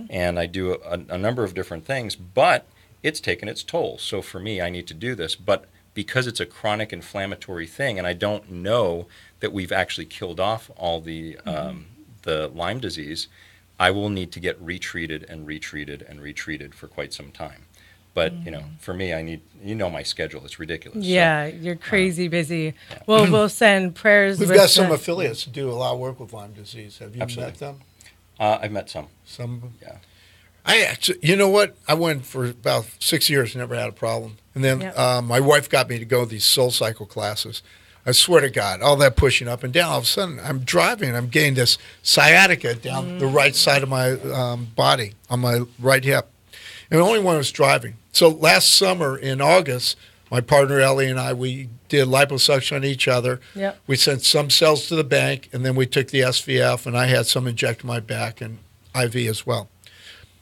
And I do a number of different things. But it's taken its toll. So for me, I need to do this. But because it's a chronic inflammatory thing, and I don't know that we've actually killed off all the Lyme disease, I will need to get retreated and retreated and retreated for quite some time. But, for me, I need, my schedule. It's ridiculous. Yeah, So, you're crazy busy. Well, we'll send prayers. We've got some affiliates that do a lot of work with Lyme disease. Have you met them? I've met some. Some of them? Yeah. I actually, you know what? I went for about 6 years, never had a problem. And then my wife got me to go to these Soul Cycle classes. I swear to God, all that pushing up and down, all of a sudden I'm driving and I'm getting this sciatica down the right side of my body, on my right hip. And only when I was driving. So last summer in August, my partner Ellie and I, we did liposuction on each other. Yep. We sent some cells to the bank, and then we took the SVF, and I had some injected in my back and IV as well.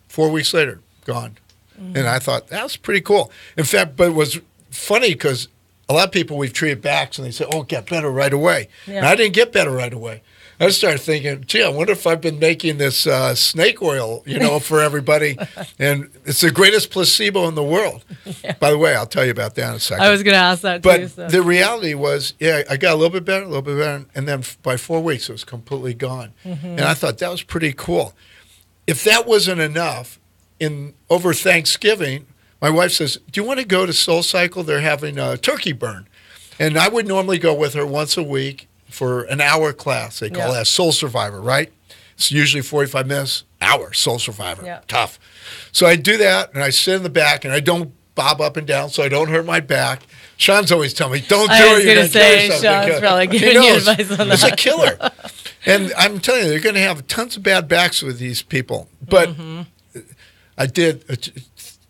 4 weeks later, gone. And I thought, that was pretty cool. In fact, but it was funny because a lot of people we've treated backs, and they say, oh, get better right away. Yeah. And I didn't get better right away. I started thinking, gee, I wonder if I've been making this snake oil, for everybody. And it's the greatest placebo in the world. Yeah. By the way, I'll tell you about that in a second. I was going to ask that but too. So. The reality was, I got a little bit better, and then by 4 weeks, it was completely gone. And I thought that was pretty cool. If that wasn't enough, over Thanksgiving, my wife says, do you want to go to Soul Cycle? They're having a turkey burn. And I would normally go with her once a week for an hour class. They call that Soul Survivor, right? It's usually 45 minutes, hour, Soul Survivor. Yeah. Tough. So I do that, and I sit in the back, and I don't bob up and down so I don't hurt my back. Sean's always telling me, don't do it. I was going to say, Sean's probably giving you advice on that. He's a killer. And I'm telling you, they're going to have tons of bad backs with these people. But I did a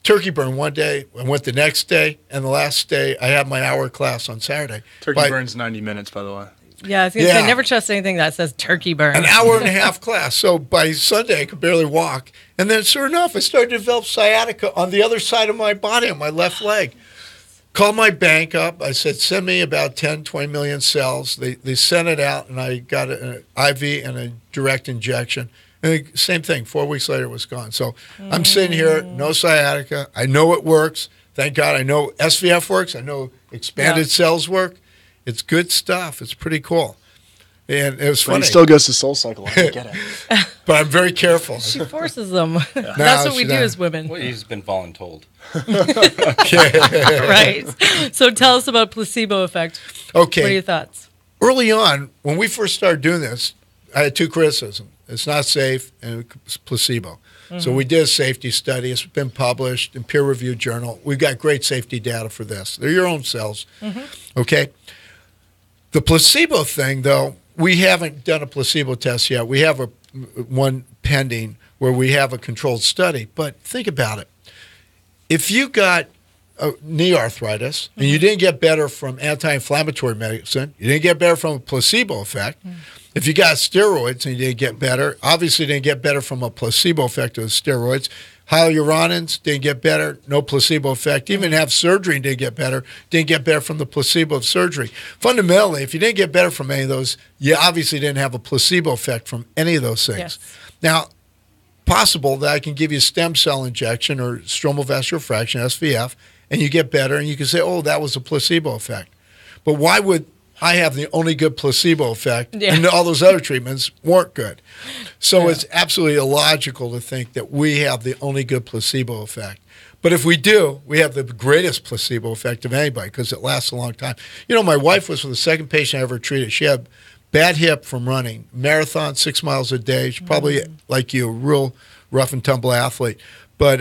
turkey burn one day. I went the next day, and the last day, I had my hour class on Saturday. Turkey burn's 90 minutes, by the way. Yeah, I was going to say, never trust anything that says turkey burn. An hour and a half class. So by Sunday, I could barely walk. And then, sure enough, I started to develop sciatica on the other side of my body, on my left leg. Called my bank up. I said, send me about 10, 20 million cells. They sent it out, and I got an IV and a direct injection. And the same thing, 4 weeks later, it was gone. So I'm sitting here, no sciatica. I know it works. Thank God. I know SVF works. I know expanded cells work. It's good stuff. It's pretty cool. And it was funny. He still goes to Soul Cycle. I don't get it. But I'm very careful. She forces them. That's what we do as women. Well, he's been voluntold. Right. So tell us about placebo effect. Okay. What are your thoughts? Early on, when we first started doing this, I had two criticisms. It's not safe, and it's placebo. So we did a safety study. It's been published in peer-reviewed journal. We've got great safety data for this. They're your own cells. Okay? The placebo thing, though, we haven't done a placebo test yet. We have one pending where we have a controlled study. But think about it. If you got knee arthritis and you didn't get better from anti-inflammatory medicine, you didn't get better from a placebo effect. If you got steroids and you didn't get better, obviously didn't get better from a placebo effect of steroids. Hyaluronins didn't get better, no placebo effect. Even have surgery and didn't get better from the placebo of surgery. Fundamentally, if you didn't get better from any of those, you obviously didn't have a placebo effect from any of those things. Yes. Now, possible that I can give you a stem cell injection or stromal vascular fraction, SVF, and you get better, and you can say, oh, that was a placebo effect. But why would I have the only good placebo effect, and all those other treatments weren't good? So it's absolutely illogical to think that we have the only good placebo effect. But if we do, we have the greatest placebo effect of anybody because it lasts a long time. You know, my wife was the second patient I ever treated. She had bad hip from running, marathon, 6 miles a day. She's probably, like you, a real rough and tumble athlete. But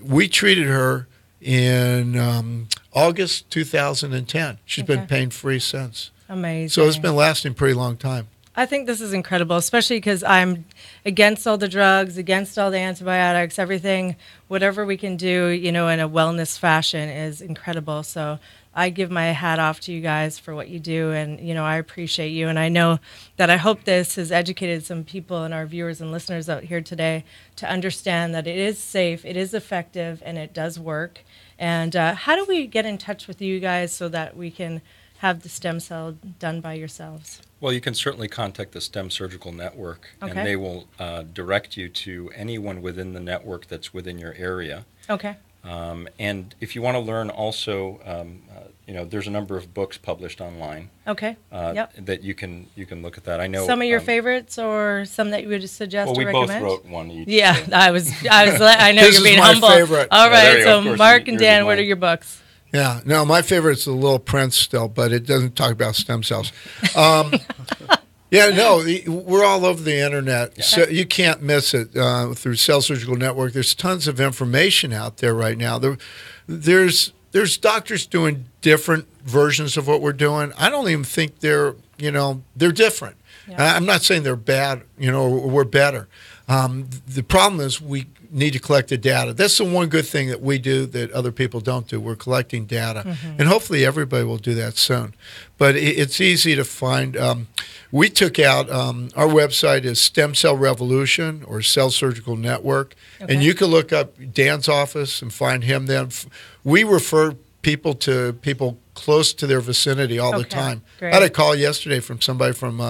we treated her in August 2010. She's been pain-free since. Amazing. So it's been lasting a pretty long time. I think this is incredible, especially because I'm against all the drugs, against all the antibiotics, everything, whatever we can do, in a wellness fashion is incredible. So I give my hat off to you guys for what you do, and, I appreciate you. And I know that I hope this has educated some people and our viewers and listeners out here today to understand that it is safe, it is effective, and it does work. And how do we get in touch with you guys so that we can have the stem cell done by yourselves? Well, you can certainly contact the STEM Surgical Network, and they will direct you to anyone within the network that's within your area. Okay. And if you want to learn also, there's a number of books published online. Okay. Yep. That you can look at that. I know some of your favorites, or some that you would suggest well, or we recommend? both wrote one each. Yeah, so. I know This you're is being my humble. favorite. All Yeah, there right, you go. so Of course, Mark and yours is Dan, what mine. are your books? Yeah, no, my favorite's The Little Prince still, but it doesn't talk about stem cells. Yeah, no, we're all over the internet, so you can't miss it through Cell Surgical Network. There's tons of information out there right now. There's doctors doing different versions of what we're doing. I don't even think they're different. Yeah. I'm not saying they're bad, or we're better. The problem is we need to collect the data. That's the one good thing that we do that other people don't do. We're collecting data, and hopefully everybody will do that soon. But it's easy to find. We took out our website is Stem Cell Revolution or Cell Surgical Network, and you can look up Dan's office and find him. Then we refer people to people close to their vicinity all the time. Great. I had a call yesterday from somebody from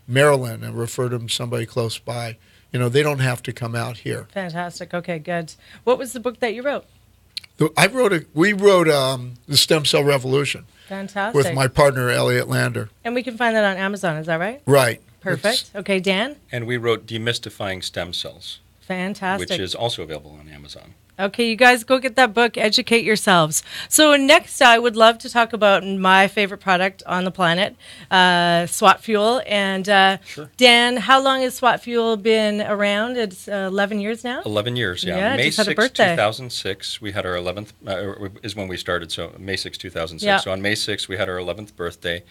Maryland and referred them to somebody close by. They don't have to come out here. Fantastic. Okay, good. What was the book that you wrote? We wrote The Stem Cell Revolution Fantastic. with my partner, Elliot Lander. And we can find that on Amazon, is that right? Right. Perfect. Okay, Dan? And we wrote Demystifying Stem Cells, Fantastic. which is also available on Amazon. Okay, you guys go get that book, educate yourselves. So next, I would love to talk about my favorite product on the planet, SWAT Fuel. And Sure. Dan, how long has SWAT Fuel been around? It's 11 years now? 11 years, yeah. Yeah, May just had a 6, birthday. 2006, we had our 11th, is when we started, so May 6, 2006. Yeah. So on May 6, we had our 11th birthday.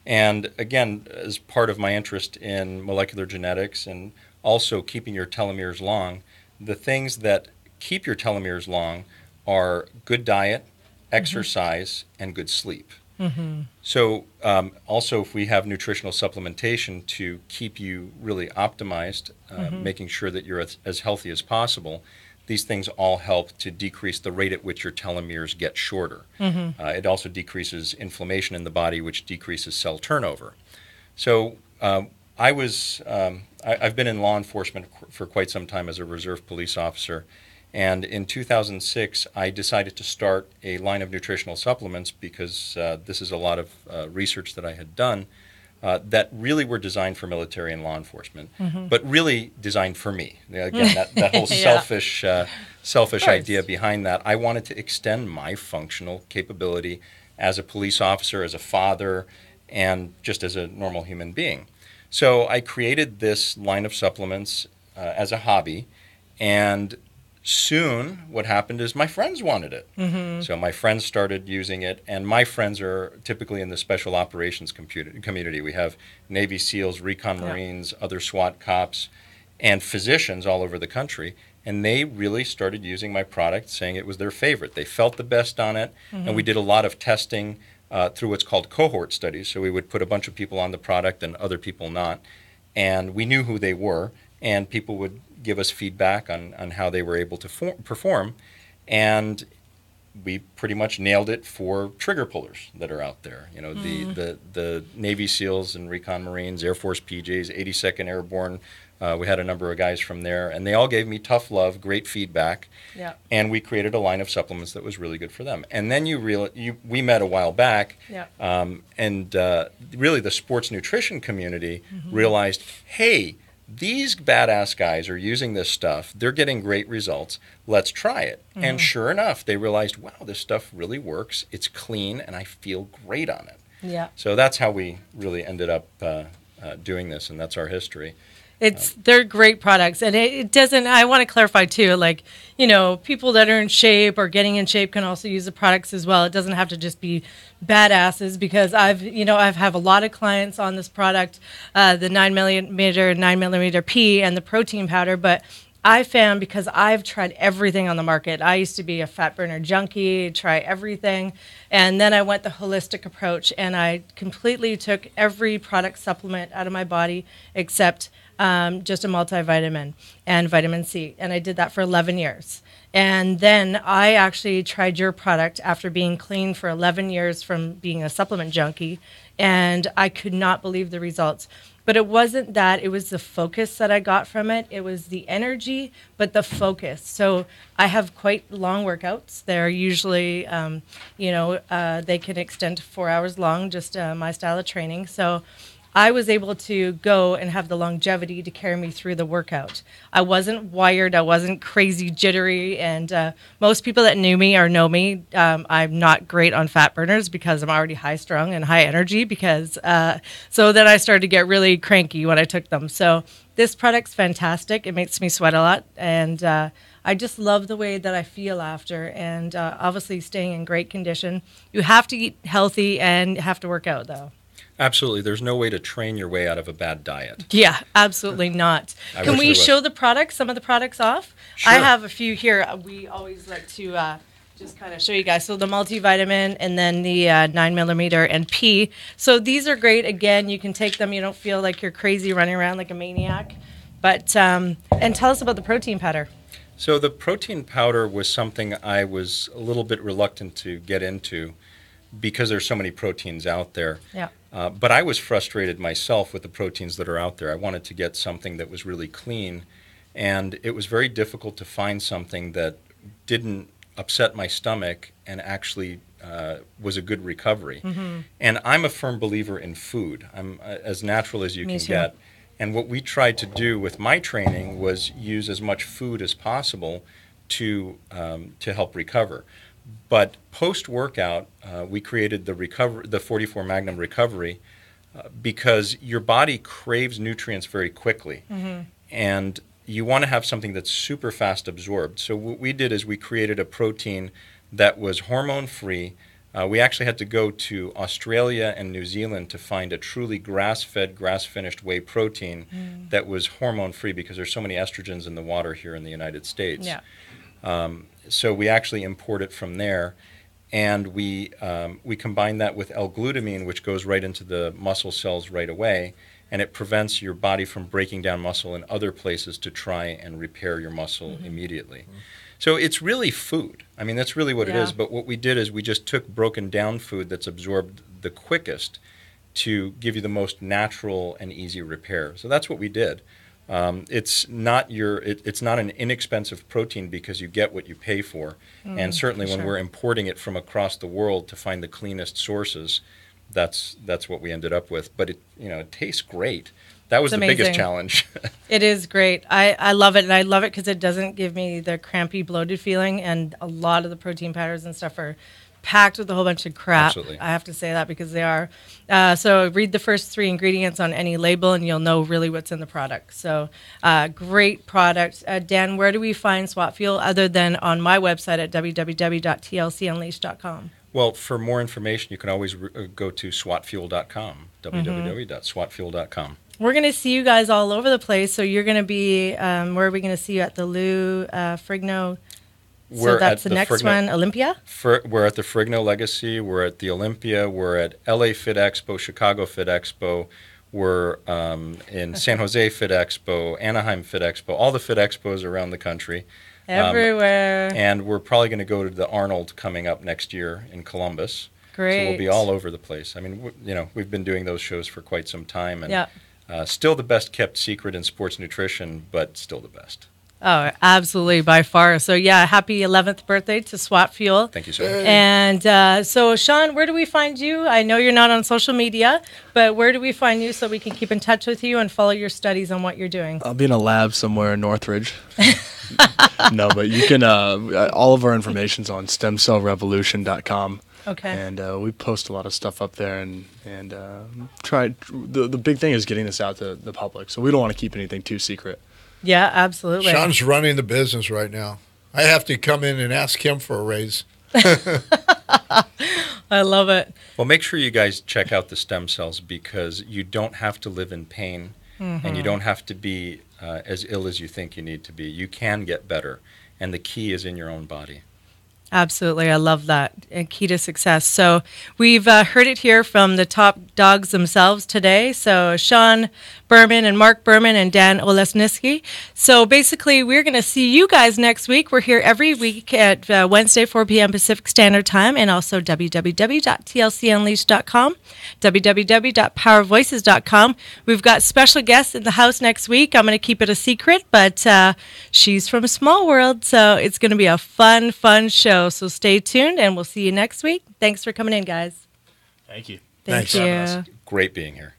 And again, as part of my interest in molecular genetics and also keeping your telomeres long, the things that keep your telomeres long are good diet, exercise, and good sleep. So also if we have nutritional supplementation to keep you really optimized, making sure that you're as healthy as possible, these things all help to decrease the rate at which your telomeres get shorter. It also decreases inflammation in the body, which decreases cell turnover. So I've been in law enforcement for quite some time as a reserve police officer. And in 2006, I decided to start a line of nutritional supplements because this is a lot of research that I had done that really were designed for military and law enforcement, but really designed for me. Again, that whole selfish idea behind that. I wanted to extend my functional capability as a police officer, as a father, and just as a normal human being. So I created this line of supplements as a hobby, and soon what happened is my friends wanted it. So my friends started using it, and my friends are typically in the special operations community. We have Navy SEALs, Recon Marines, other SWAT cops, and physicians all over the country, and they really started using my product, saying it was their favorite. They felt the best on it, and we did a lot of testing through what's called cohort studies. So we would put a bunch of people on the product and other people not, and we knew who they were, and people would give us feedback on how they were able to perform, and we pretty much nailed it for trigger pullers that are out there. The Navy SEALs and Recon Marines, Air Force PJs, 82nd Airborne. We had a number of guys from there, and they all gave me tough love, great feedback, and we created a line of supplements that was really good for them. And then we met a while back, and really the sports nutrition community realized, hey, these badass guys are using this stuff. They're getting great results. Let's try it. And sure enough, they realized, wow, this stuff really works. It's clean, and I feel great on it. Yeah. So that's how we really ended up doing this, and that's our history. They're great products, and it doesn't. I want to clarify too, people that are in shape or getting in shape can also use the products as well. It doesn't have to just be badasses, because I've have a lot of clients on this product, the 9mm and 9mm P and the protein powder, but I found, because I've tried everything on the market. I used to be a fat burner junkie, try everything, and then I went the holistic approach, and I completely took every product supplement out of my body except just a multivitamin and vitamin C, and I did that for 11 years. And then I actually tried your product after being clean for 11 years from being a supplement junkie, and I could not believe the results. But it wasn't that. It was the focus that I got from it. It was the energy, but the focus. So I have quite long workouts. They're usually, they can extend to 4 hours long, just my style of training. So I was able to go and have the longevity to carry me through the workout. I wasn't wired. I wasn't crazy jittery. And most people that knew me or know me, I'm not great on fat burners because I'm already high strung and high energy so then I started to get really cranky when I took them. So this product's fantastic. It makes me sweat a lot. And I just love the way that I feel after. And obviously staying in great condition. You have to eat healthy and have to work out, though. Absolutely. There's no way to train your way out of a bad diet. Yeah, absolutely not. Can we show the products, some of the products off? Sure. I have a few here. We always like to just kind of show you guys. So the multivitamin and then the 9mm and P. So these are great. Again, you can take them. You don't feel like you're crazy running around like a maniac. But and tell us about the protein powder. So the protein powder was something I was a little bit reluctant to get into because there's so many proteins out there. Yeah. But I was frustrated myself with the proteins that are out there. I wanted to get something that was really clean, and it was very difficult to find something that didn't upset my stomach and actually was a good recovery. Mm-hmm. And I'm a firm believer in food. I'm as natural as you can get. And what we tried to do with my training was use as much food as possible to help recover. But post-workout, we created the 44 Magnum Recovery because your body craves nutrients very quickly. Mm-hmm. And you want to have something that's super fast absorbed. So what we did is we created a protein that was hormone-free. We actually had to go to Australia and New Zealand to find a truly grass-fed, grass-finished whey protein that was hormone-free because there's so many estrogens in the water here in the United States. Yeah. So we actually import it from there, and we combine that with L-glutamine, which goes right into the muscle cells right away, and it prevents your body from breaking down muscle in other places to try and repair your muscle immediately. Mm-hmm. So it's really food. I mean, that's really what it is, but what we did is we just took broken down food that's absorbed the quickest to give you the most natural and easy repair. So that's what we did. It's not an inexpensive protein because you get what you pay for, and certainly when we're importing it from across the world to find the cleanest sources, that's what we ended up with. But it tastes great. That was the biggest challenge. It is great. I love it, and I love it because it doesn't give me the crampy, bloated feeling. And a lot of the protein powders and stuff are packed with a whole bunch of crap. Absolutely. I have to say that because they are. So read the first 3 ingredients on any label, and you'll know really what's in the product. So great product. Dan, where do we find SWAT Fuel other than on my website at www.tlcunleashed.com? Well, for more information, you can always go to swatfuel.com, www.swatfuel.com. We're going to see you guys all over the place. So you're going to be, where are we going to see you at the Lou Frigno? So that's the next one, Olympia? We're at the Frigno Legacy. We're at the Olympia. We're at LA Fit Expo, Chicago Fit Expo. We're in San Jose Fit Expo, Anaheim Fit Expo, all the Fit Expos around the country. Everywhere. And we're probably going to go to the Arnold coming up next year in Columbus. Great. So we'll be all over the place. I mean, we've been doing those shows for quite some time. And still the best kept secret in sports nutrition, but still the best. Oh, absolutely, by far. So, happy 11th birthday to SWAT Fuel. Thank you so much. And so, Sean, where do we find you? I know you're not on social media, but where do we find you so we can keep in touch with you and follow your studies on what you're doing? I'll be in a lab somewhere in Northridge. No, but you can, all of our information's on stemcellrevolution.com. Okay. And we post a lot of stuff up there, and the big thing is getting this out to the public. So we don't want to keep anything too secret. Yeah, absolutely. Sean's running the business right now. I have to come in and ask him for a raise. I love it. Well, make sure you guys check out the stem cells because you don't have to live in pain and you don't have to be as ill as you think you need to be. You can get better, and the key is in your own body. Absolutely. I love that. And key to success. So we've heard it here from the top dogs themselves today. So Sean Berman and Mark Berman and Dan Olesniski. So basically, we're going to see you guys next week. We're here every week at Wednesday, 4 p.m. Pacific Standard Time, and also www.tlcunleashed.com, www.powervoices.com. We've got special guests in the house next week. I'm going to keep it a secret, but she's from a small world, so it's going to be a fun show. So stay tuned, and we'll see you next week. Thanks for coming in, guys. Thank you. Thank Thanks. you. Having us. Great being here.